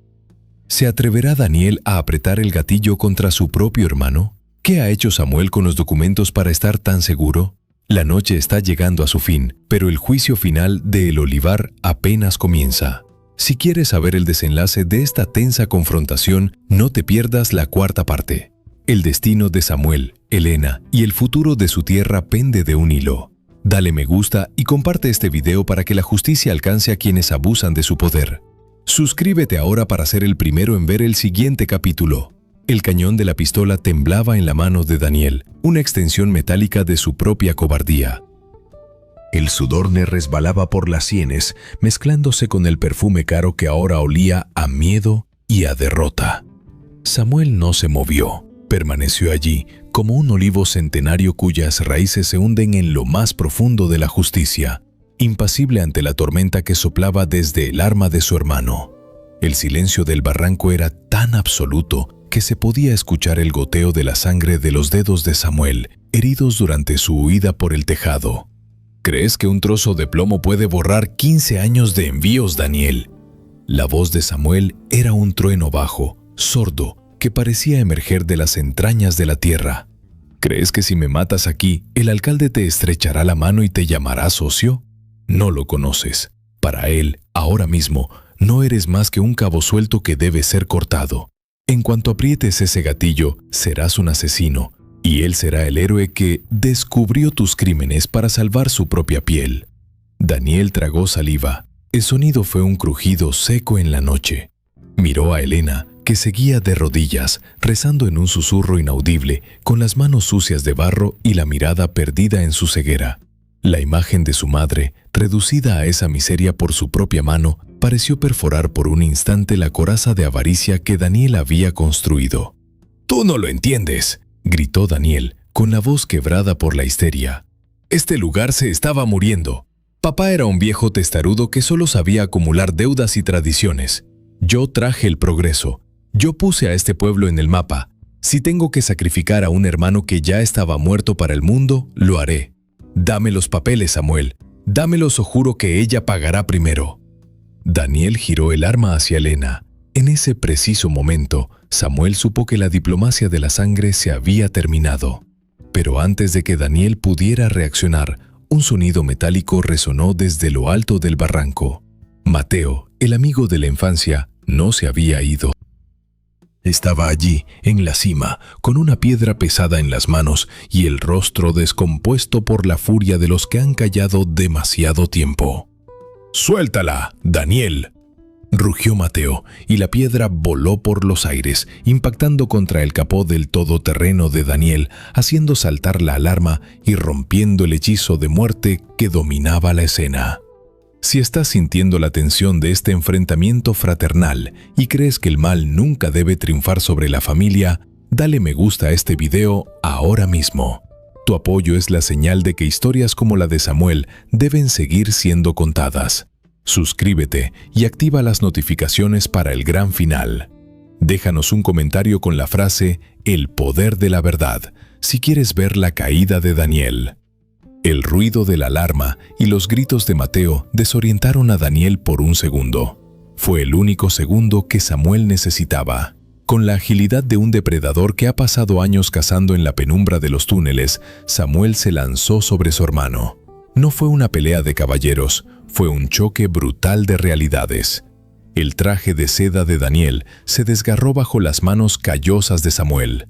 Speaker 1: ¿Se atreverá Daniel a apretar el gatillo contra su propio hermano? ¿Qué ha hecho Samuel con los documentos para estar tan seguro? La noche está llegando a su fin, pero el juicio final de El Olivar apenas comienza. Si quieres saber el desenlace de esta tensa confrontación, no te pierdas la cuarta parte. El destino de Samuel, Elena y el futuro de su tierra pende de un hilo. Dale me gusta y comparte este video para que la justicia alcance a quienes abusan de su poder. Suscríbete ahora para ser el primero en ver el siguiente capítulo. El cañón de la pistola temblaba en la mano de Daniel, una extensión metálica de su propia cobardía. El sudor le resbalaba por las sienes, mezclándose con el perfume caro que ahora olía a miedo y a derrota. Samuel no se movió, permaneció allí, como un olivo centenario cuyas raíces se hunden en lo más profundo de la justicia, impasible ante la tormenta que soplaba desde el arma de su hermano. El silencio del barranco era tan absoluto que se podía escuchar el goteo de la sangre de los dedos de Samuel, heridos durante su huida por el tejado. ¿Crees que un trozo de plomo puede borrar 15 años de envíos, Daniel? La voz de Samuel era un trueno bajo, sordo, que parecía emerger de las entrañas de la tierra. ¿Crees que si me matas aquí, el alcalde te estrechará la mano y te llamará socio? No lo conoces. Para él, ahora mismo, no eres más que un cabo suelto que debe ser cortado. En cuanto aprietes ese gatillo, serás un asesino, y él será el héroe que descubrió tus crímenes para salvar su propia piel. Daniel tragó saliva. El sonido fue un crujido seco en la noche. Miró a Elena, que seguía de rodillas, rezando en un susurro inaudible, con las manos sucias de barro y la mirada perdida en su ceguera. La imagen de su madre, reducida a esa miseria por su propia mano, pareció perforar por un instante la coraza de avaricia que Daniel había construido. «¡Tú no lo entiendes!», gritó Daniel, con la voz quebrada por la histeria. «Este lugar se estaba muriendo. Papá era un viejo testarudo que solo sabía acumular deudas y tradiciones. Yo traje el progreso. Yo puse a este pueblo en el mapa. Si tengo que sacrificar a un hermano que ya estaba muerto para el mundo, lo haré. Dame los papeles, Samuel. Dámelos o juro que ella pagará primero». Daniel giró el arma hacia Elena. En ese preciso momento, Samuel supo que la diplomacia de la sangre se había terminado. Pero antes de que Daniel pudiera reaccionar, un sonido metálico resonó desde lo alto del barranco. Mateo, el amigo de la infancia, no se había ido. Estaba allí, en la cima, con una piedra pesada en las manos y el rostro descompuesto por la furia de los que han callado demasiado tiempo. «¡Suéltala, Daniel!», rugió Mateo, y la piedra voló por los aires, impactando contra el capó del todoterreno de Daniel, haciendo saltar la alarma y rompiendo el hechizo de muerte que dominaba la escena. Si estás sintiendo la tensión de este enfrentamiento fraternal y crees que el mal nunca debe triunfar sobre la familia, dale me gusta a este video ahora mismo. Tu apoyo es la señal de que historias como la de Samuel deben seguir siendo contadas. Suscríbete y activa las notificaciones para el gran final. Déjanos un comentario con la frase «El poder de la verdad» si quieres ver la caída de Daniel. El ruido de la alarma y los gritos de Mateo desorientaron a Daniel por un segundo. Fue el único segundo que Samuel necesitaba. Con la agilidad de un depredador que ha pasado años cazando en la penumbra de los túneles, Samuel se lanzó sobre su hermano. No fue una pelea de caballeros, fue un choque brutal de realidades. El traje de seda de Daniel se desgarró bajo las manos callosas de Samuel.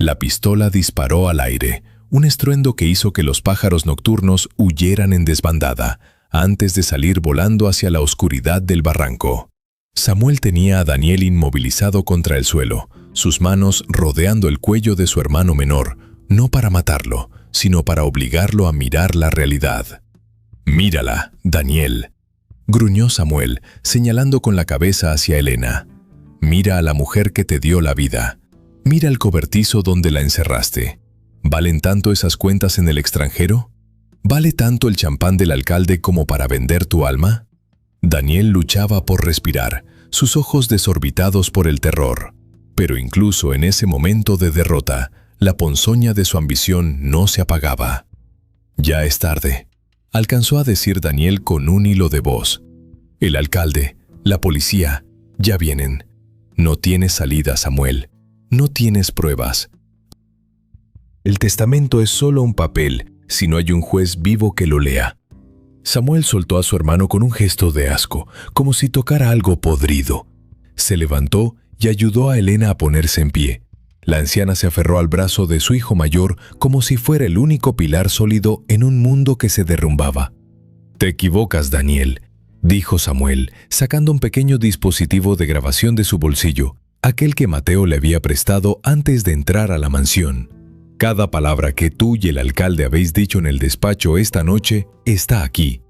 Speaker 1: La pistola disparó al aire, un estruendo que hizo que los pájaros nocturnos huyeran en desbandada, antes de salir volando hacia la oscuridad del barranco. Samuel tenía a Daniel inmovilizado contra el suelo, sus manos rodeando el cuello de su hermano menor, no para matarlo, sino para obligarlo a mirar la realidad. «Mírala, Daniel», gruñó Samuel, señalando con la cabeza hacia Elena. «Mira a la mujer que te dio la vida. Mira el cobertizo donde la encerraste. ¿Valen tanto esas cuentas en el extranjero? ¿Vale tanto el champán del alcalde como para vender tu alma?» Daniel luchaba por respirar, sus ojos desorbitados por el terror. Pero incluso en ese momento de derrota, la ponzoña de su ambición no se apagaba. «Ya es tarde», alcanzó a decir Daniel con un hilo de voz. «El alcalde, la policía, ya vienen. No tienes salida, Samuel. No tienes pruebas. El testamento es solo un papel si no hay un juez vivo que lo lea». Samuel soltó a su hermano con un gesto de asco, como si tocara algo podrido. Se levantó y ayudó a Elena a ponerse en pie. La anciana se aferró al brazo de su hijo mayor como si fuera el único pilar sólido en un mundo que se derrumbaba. «Te equivocas, Daniel», dijo Samuel, sacando un pequeño dispositivo de grabación de su bolsillo, aquel que Mateo le había prestado antes de entrar a la mansión. «Cada palabra que tú y el alcalde habéis dicho en el despacho esta noche está aquí.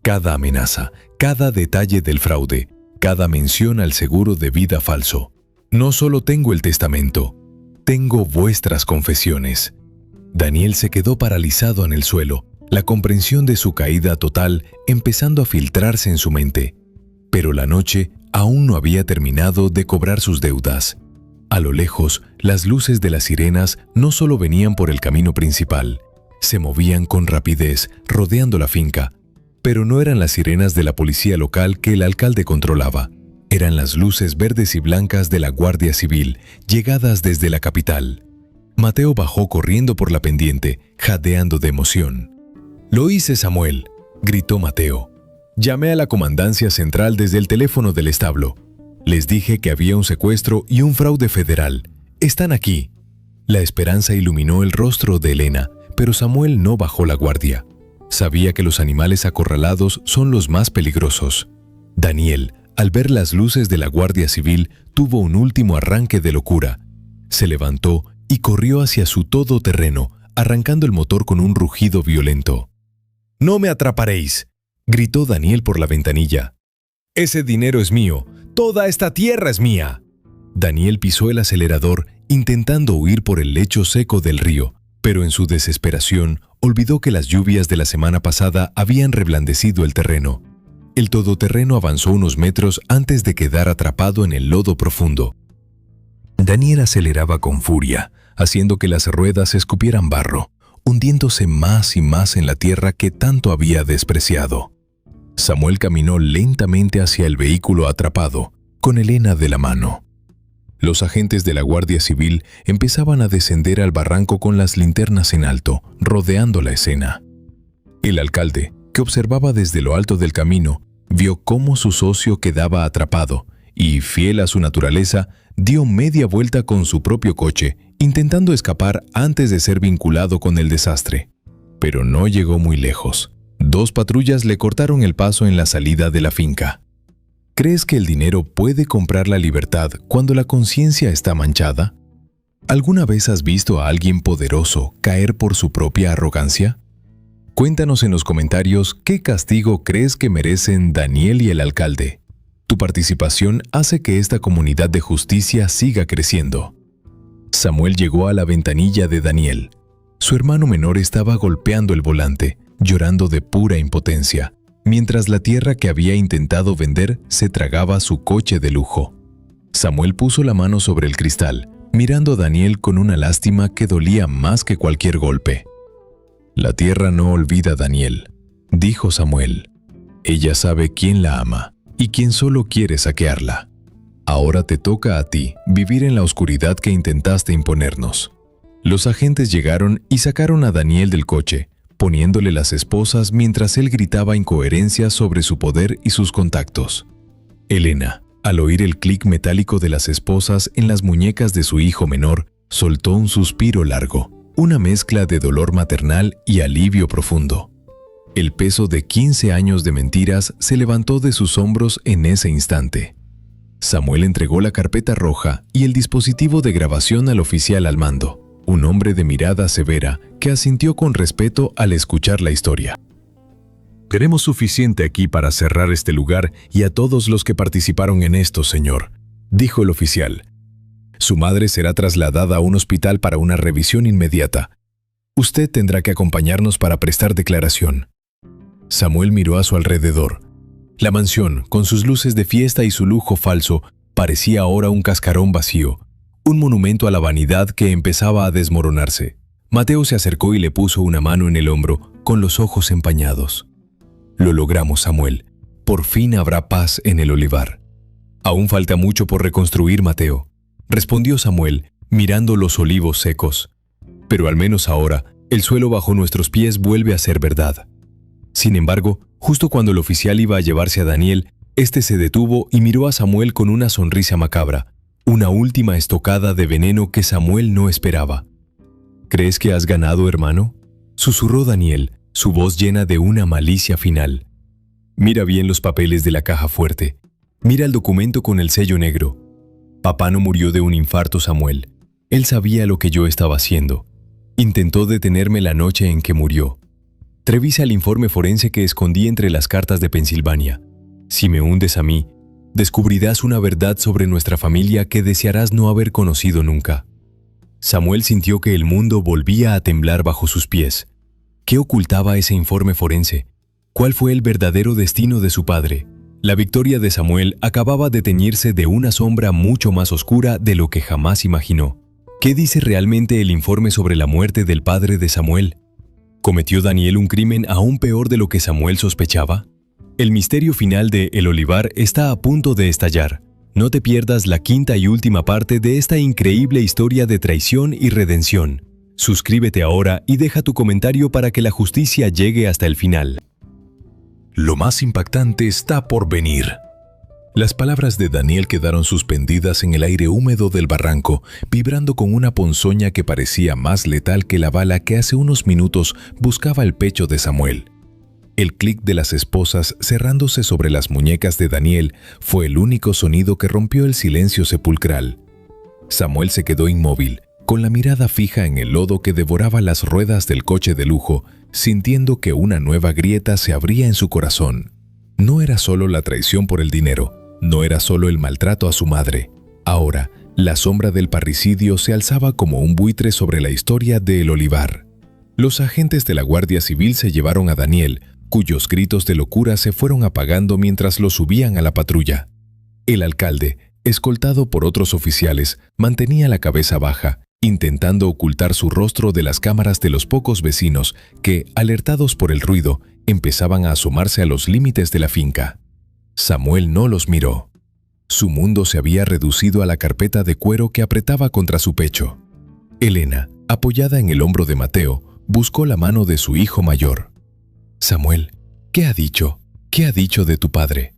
Speaker 1: Cada amenaza, cada detalle del fraude, cada mención al seguro de vida falso. No solo tengo el testamento, tengo vuestras confesiones». Daniel se quedó paralizado en el suelo, la comprensión de su caída total empezando a filtrarse en su mente. Pero la noche aún no había terminado de cobrar sus deudas. A lo lejos, las luces de las sirenas no solo venían por el camino principal, se movían con rapidez, rodeando la finca. Pero no eran las sirenas de la policía local que el alcalde controlaba. Eran las luces verdes y blancas de la Guardia Civil, llegadas desde la capital. Mateo bajó corriendo por la pendiente, jadeando de emoción. «Lo hice, Samuel», gritó Mateo. «Llamé a la comandancia central desde el teléfono del establo. Les dije que había un secuestro y un fraude federal. Están aquí». La esperanza iluminó el rostro de Elena, pero Samuel no bajó la guardia. Sabía que los animales acorralados son los más peligrosos. Daniel, al ver las luces de la Guardia Civil, tuvo un último arranque de locura. Se levantó y corrió hacia su todoterreno, arrancando el motor con un rugido violento. «No me atraparéis», gritó Daniel por la ventanilla. «Ese dinero es mío. Toda esta tierra es mía». Daniel pisó el acelerador, intentando huir por el lecho seco del río, pero en su desesperación olvidó que las lluvias de la semana pasada habían reblandecido el terreno. El todoterreno avanzó unos metros antes de quedar atrapado en el lodo profundo. Daniel aceleraba con furia, haciendo que las ruedas escupieran barro, hundiéndose más y más en la tierra que tanto había despreciado. Samuel caminó lentamente hacia el vehículo atrapado, con Elena de la mano. Los agentes de la Guardia Civil empezaban a descender al barranco con las linternas en alto, rodeando la escena. El alcalde, que observaba desde lo alto del camino, vio cómo su socio quedaba atrapado y, fiel a su naturaleza, dio media vuelta con su propio coche, intentando escapar antes de ser vinculado con el desastre. Pero no llegó muy lejos. 2 patrullas le cortaron el paso en la salida de la finca. ¿Crees que el dinero puede comprar la libertad cuando la conciencia está manchada? ¿Alguna vez has visto a alguien poderoso caer por su propia arrogancia? Cuéntanos en los comentarios qué castigo crees que merecen Daniel y el alcalde. Tu participación hace que esta comunidad de justicia siga creciendo. Samuel llegó a la ventanilla de Daniel. Su hermano menor estaba golpeando el volante, llorando de pura impotencia, mientras la tierra que había intentado vender se tragaba su coche de lujo. Samuel puso la mano sobre el cristal, mirando a Daniel con una lástima que dolía más que cualquier golpe. «La tierra no olvida a Daniel», dijo Samuel. «Ella sabe quién la ama y quién solo quiere saquearla. Ahora te toca a ti vivir en la oscuridad que intentaste imponernos». Los agentes llegaron y sacaron a Daniel del coche, poniéndole las esposas mientras él gritaba incoherencias sobre su poder y sus contactos. Elena, al oír el clic metálico de las esposas en las muñecas de su hijo menor, Soltó un suspiro largo, una mezcla de dolor maternal y alivio profundo. El peso de 15 años de mentiras se levantó de sus hombros en ese instante. Samuel entregó la carpeta roja y el dispositivo de grabación al oficial al mando, un hombre de mirada severa que asintió con respeto al escuchar la historia.
Speaker 2: Tenemos suficiente aquí para cerrar este lugar y a todos los que participaron en esto, señor, dijo el oficial. Su madre será trasladada a un hospital para una revisión inmediata. Usted tendrá que acompañarnos para prestar declaración. Samuel miró a su alrededor. La mansión, con sus luces de fiesta y su lujo falso, parecía ahora un cascarón vacío, un monumento a la vanidad que empezaba a desmoronarse. Mateo se acercó y le puso una mano en el hombro, con los ojos empañados. Lo logramos, Samuel. Por fin habrá paz en el olivar. Aún falta mucho por reconstruir, Mateo, respondió Samuel, mirando los olivos secos. Pero al menos ahora, el suelo bajo nuestros pies vuelve a ser verdad. Sin embargo, justo cuando el oficial iba a llevarse a Daniel, este se detuvo y miró a Samuel con una sonrisa macabra, una última estocada de veneno que Samuel no esperaba. ¿Crees que has ganado, hermano?, susurró Daniel, su voz llena de una malicia final. Mira bien los papeles de la caja fuerte. Mira el documento con el sello negro. Papá no murió de un infarto, Samuel. Él sabía lo que yo estaba haciendo. Intentó detenerme la noche en que murió. Revisa el informe forense que escondí entre las cartas de Pensilvania. Si me hundes a mí, descubrirás una verdad sobre nuestra familia que desearás no haber conocido nunca. Samuel sintió que el mundo volvía a temblar bajo sus pies. ¿Qué ocultaba ese informe forense? ¿Cuál fue el verdadero destino de su padre? La victoria de Samuel acababa de teñirse de una sombra mucho más oscura de lo que jamás imaginó. ¿Qué dice realmente el informe sobre la muerte del padre de Samuel? ¿Cometió Daniel un crimen aún peor de lo que Samuel sospechaba? El misterio final de El Olivar está a punto de estallar. No te pierdas la quinta y última parte de esta increíble historia de traición y redención. Suscríbete ahora y deja tu comentario para que la justicia llegue hasta el final. Lo más impactante está por venir. Las palabras de Daniel quedaron suspendidas en el aire húmedo del barranco, vibrando con una ponzoña que parecía más letal que la bala que hace unos minutos buscaba el pecho de Samuel. El clic de las esposas cerrándose sobre las muñecas de Daniel fue el único sonido que rompió el silencio sepulcral. Samuel se quedó inmóvil, con la mirada fija en el lodo que devoraba las ruedas del coche de lujo, sintiendo que una nueva grieta se abría en su corazón. No era solo la traición por el dinero, no era solo el maltrato a su madre. Ahora, la sombra del parricidio se alzaba como un buitre sobre la historia de El Olivar. Los agentes de la Guardia Civil se llevaron a Daniel, cuyos gritos de locura se fueron apagando mientras lo subían a la patrulla. El alcalde, escoltado por otros oficiales, mantenía la cabeza baja, intentando ocultar su rostro de las cámaras de los pocos vecinos que, alertados por el ruido, empezaban a asomarse a los límites de la finca. Samuel no los miró. Su mundo se había reducido a la carpeta de cuero que apretaba contra su pecho. Elena, apoyada en el hombro de Mateo, buscó la mano de su hijo mayor. «Samuel, ¿qué ha dicho? ¿Qué ha dicho de tu padre?»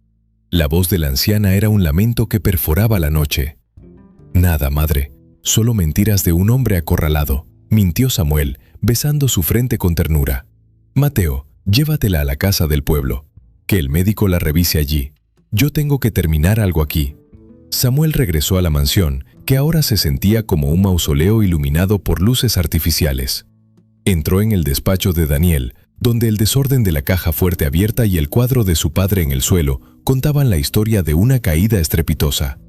Speaker 2: La voz de la anciana era un lamento que perforaba la noche. «Nada, madre. Solo mentiras de un hombre acorralado», mintió Samuel, besando su frente con ternura. «Mateo, llévatela a la casa del pueblo. Que el médico la revise allí. Yo tengo que terminar algo aquí». Samuel regresó a la mansión, que ahora se sentía como un mausoleo iluminado por luces artificiales. Entró en el despacho de Daniel, donde el desorden de la caja fuerte abierta y el cuadro de su padre en el suelo contaban la historia de una caída estrepitosa.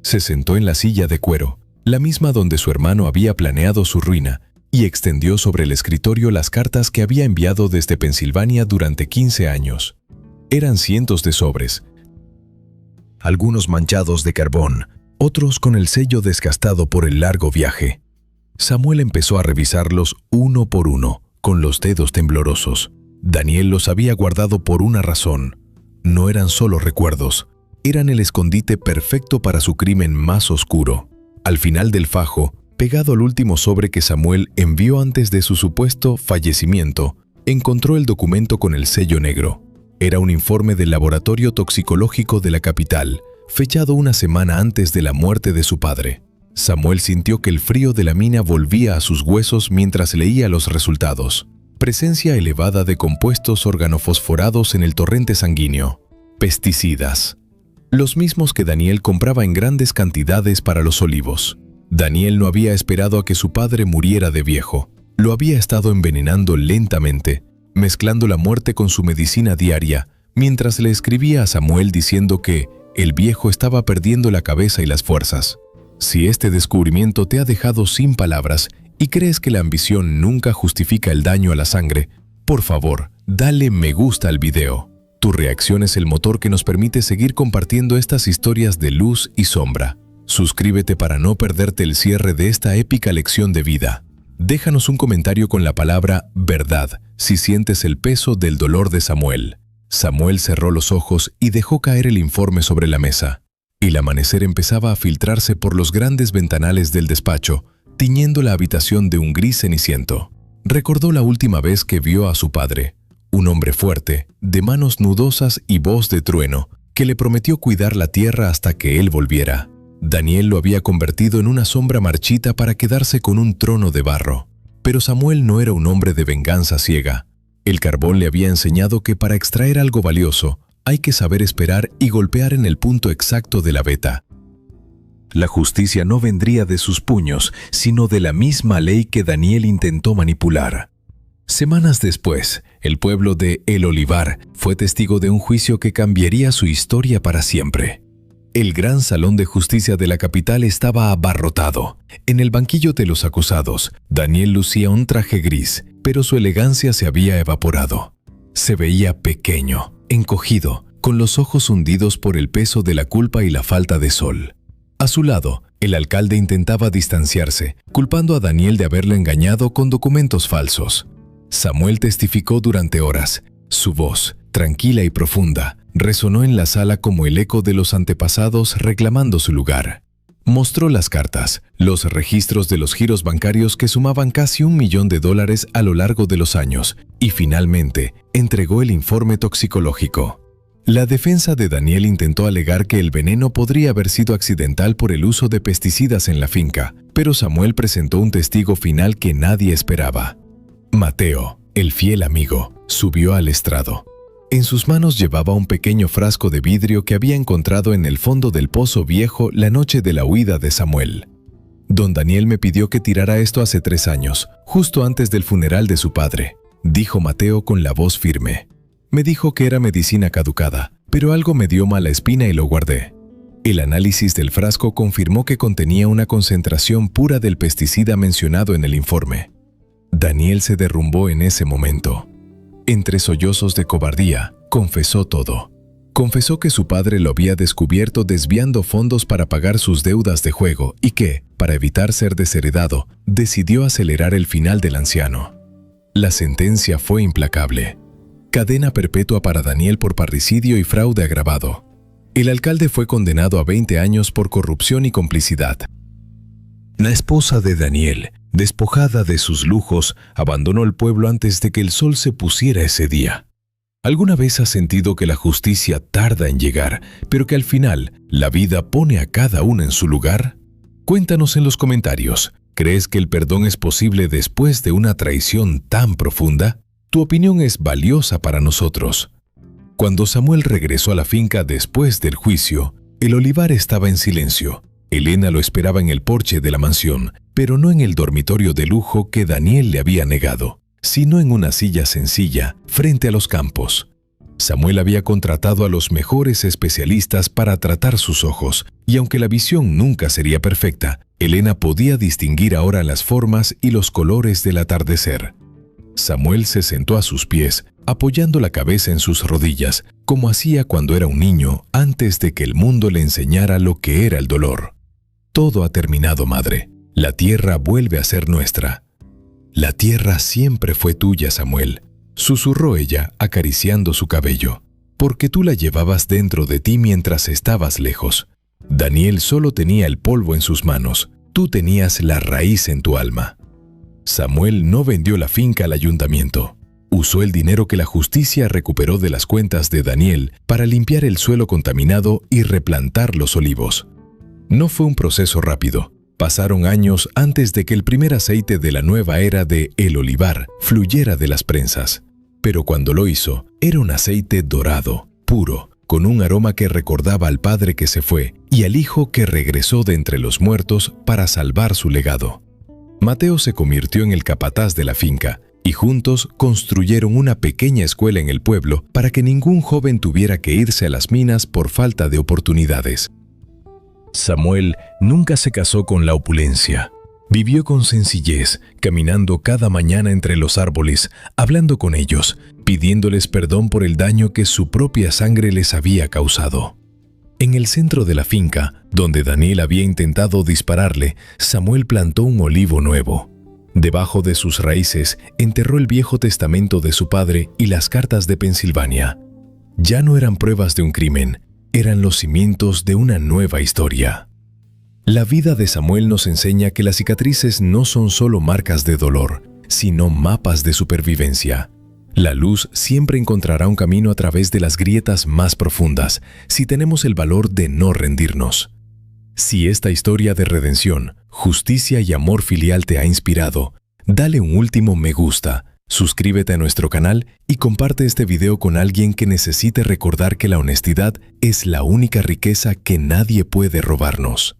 Speaker 2: Se sentó en la silla de cuero, la misma donde su hermano había planeado su ruina, y extendió sobre el escritorio las cartas que había enviado desde Pensilvania durante 15 años. Eran cientos de sobres, algunos manchados de carbón, otros con el sello desgastado por el largo viaje. Samuel empezó a revisarlos uno por uno, con los dedos temblorosos. Daniel los había guardado por una razón. No eran solo recuerdos, eran el escondite perfecto para su crimen más oscuro. Al final del fajo, pegado al último sobre que Samuel envió antes de su supuesto fallecimiento, encontró el documento con el sello negro. Era un informe del laboratorio toxicológico de la capital, fechado una semana antes de la muerte de su padre.
Speaker 1: Samuel sintió que el frío de la mina volvía a sus huesos mientras leía los resultados. Presencia elevada de compuestos organofosforados en el torrente sanguíneo. Pesticidas. Los mismos que Daniel compraba en grandes cantidades para los olivos. Daniel no había esperado a que su padre muriera de viejo. Lo había estado envenenando lentamente, mezclando la muerte con su medicina diaria, mientras le escribía a Samuel diciendo que el viejo estaba perdiendo la cabeza y las fuerzas. Si este descubrimiento te ha dejado sin palabras y crees que la ambición nunca justifica el daño a la sangre, por favor, dale me gusta al video. Tu reacción es el motor que nos permite seguir compartiendo estas historias de luz y sombra. Suscríbete para no perderte el cierre de esta épica lección de vida. Déjanos un comentario con la palabra verdad si sientes el peso del dolor de Samuel. Samuel cerró los ojos y dejó caer el informe sobre la mesa. El amanecer empezaba a filtrarse por los grandes ventanales del despacho, tiñendo la habitación de un gris ceniciento. Recordó la última vez que vio a su padre, un hombre fuerte, de manos nudosas y voz de trueno, que le prometió cuidar la tierra hasta que él volviera. Daniel lo había convertido en una sombra marchita para quedarse con un trono de barro. Pero Samuel no era un hombre de venganza ciega. El carbón le había enseñado que para extraer algo valioso, hay que saber esperar y golpear en el punto exacto de la veta. La justicia no vendría de sus puños, sino de la misma ley que Daniel intentó manipular. Semanas después, el pueblo de El Olivar fue testigo de un juicio que cambiaría su historia para siempre. El gran salón de justicia de la capital estaba abarrotado. En el banquillo de los acusados, Daniel lucía un traje gris, pero su elegancia se había evaporado. Se veía pequeño, encogido, con los ojos hundidos por el peso de la culpa y la falta de sol. A su lado, el alcalde intentaba distanciarse, culpando a Daniel de haberlo engañado con documentos falsos. Samuel testificó durante horas. Su voz, tranquila y profunda, resonó en la sala como el eco de los antepasados reclamando su lugar. Mostró las cartas, los registros de los giros bancarios que sumaban casi $1 millón a lo largo de los años, y finalmente entregó el informe toxicológico. La defensa de Daniel intentó alegar que el veneno podría haber sido accidental por el uso de pesticidas en la finca, pero Samuel presentó un testigo final que nadie esperaba. Mateo, el fiel amigo, subió al estrado. En sus manos llevaba un pequeño frasco de vidrio que había encontrado en el fondo del pozo viejo la noche de la huida de Samuel. Don Daniel me pidió que tirara esto hace 3 años, justo antes del funeral de su padre, dijo Mateo con la voz firme. Me dijo que era medicina caducada, pero algo me dio mala espina y lo guardé. El análisis del frasco confirmó que contenía una concentración pura del pesticida mencionado en el informe. Daniel se derrumbó en ese momento. Entre sollozos de cobardía, confesó todo. Confesó que su padre lo había descubierto desviando fondos para pagar sus deudas de juego y que, para evitar ser desheredado, decidió acelerar el final del anciano. La sentencia fue implacable. Cadena perpetua para Daniel por parricidio y fraude agravado. El alcalde fue condenado a 20 años por corrupción y complicidad. La esposa de Daniel, despojada de sus lujos, abandonó el pueblo antes de que el sol se pusiera ese día. ¿Alguna vez has sentido que la justicia tarda en llegar, pero que al final la vida pone a cada uno en su lugar? Cuéntanos en los comentarios. ¿Crees que el perdón es posible después de una traición tan profunda? Tu opinión es valiosa para nosotros. Cuando Samuel regresó a la finca después del juicio, el olivar estaba en silencio. Elena lo esperaba en el porche de la mansión, pero no en el dormitorio de lujo que Daniel le había negado, sino en una silla sencilla frente a los campos. Samuel había contratado a los mejores especialistas para tratar sus ojos, y aunque la visión nunca sería perfecta, Elena podía distinguir ahora las formas y los colores del atardecer. Samuel se sentó a sus pies, apoyando la cabeza en sus rodillas, como hacía cuando era un niño antes de que el mundo le enseñara lo que era el dolor. Todo ha terminado, madre. La tierra vuelve a ser nuestra. La tierra siempre fue tuya, Samuel, susurró ella, acariciando su cabello, porque tú la llevabas dentro de ti mientras estabas lejos. Daniel solo tenía el polvo en sus manos, tú tenías la raíz en tu alma. Samuel no vendió la finca al ayuntamiento. Usó el dinero que la justicia recuperó de las cuentas de Daniel para limpiar el suelo contaminado y replantar los olivos. No fue un proceso rápido. Pasaron años antes de que el primer aceite de la nueva era de El Olivar fluyera de las prensas. Pero cuando lo hizo, era un aceite dorado, puro, con un aroma que recordaba al padre que se fue y al hijo que regresó de entre los muertos para salvar su legado. Mateo se convirtió en el capataz de la finca y juntos construyeron una pequeña escuela en el pueblo para que ningún joven tuviera que irse a las minas por falta de oportunidades. Samuel nunca se casó con la opulencia. Vivió con sencillez, caminando cada mañana entre los árboles, hablando con ellos, pidiéndoles perdón por el daño que su propia sangre les había causado. En el centro de la finca, donde Daniel había intentado dispararle, Samuel plantó un olivo nuevo. Debajo de sus raíces enterró el Viejo Testamento de su padre y las cartas de Pensilvania. Ya no eran pruebas de un crimen, eran los cimientos de una nueva historia. La vida de Samuel nos enseña que las cicatrices no son solo marcas de dolor, sino mapas de supervivencia. La luz siempre encontrará un camino a través de las grietas más profundas, si tenemos el valor de no rendirnos. Si esta historia de redención, justicia y amor filial te ha inspirado, dale un último me gusta, suscríbete a nuestro canal y comparte este video con alguien que necesite recordar que la honestidad es la única riqueza que nadie puede robarnos.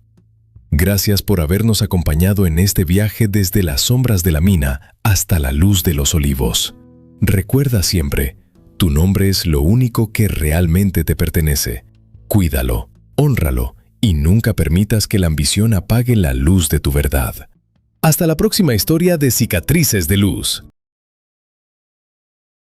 Speaker 1: Gracias por habernos acompañado en este viaje desde las sombras de la mina hasta la luz de los olivos. Recuerda siempre, tu nombre es lo único que realmente te pertenece. Cuídalo, hónralo y nunca permitas que la ambición apague la luz de tu verdad. Hasta la próxima historia de Cicatrices de Luz.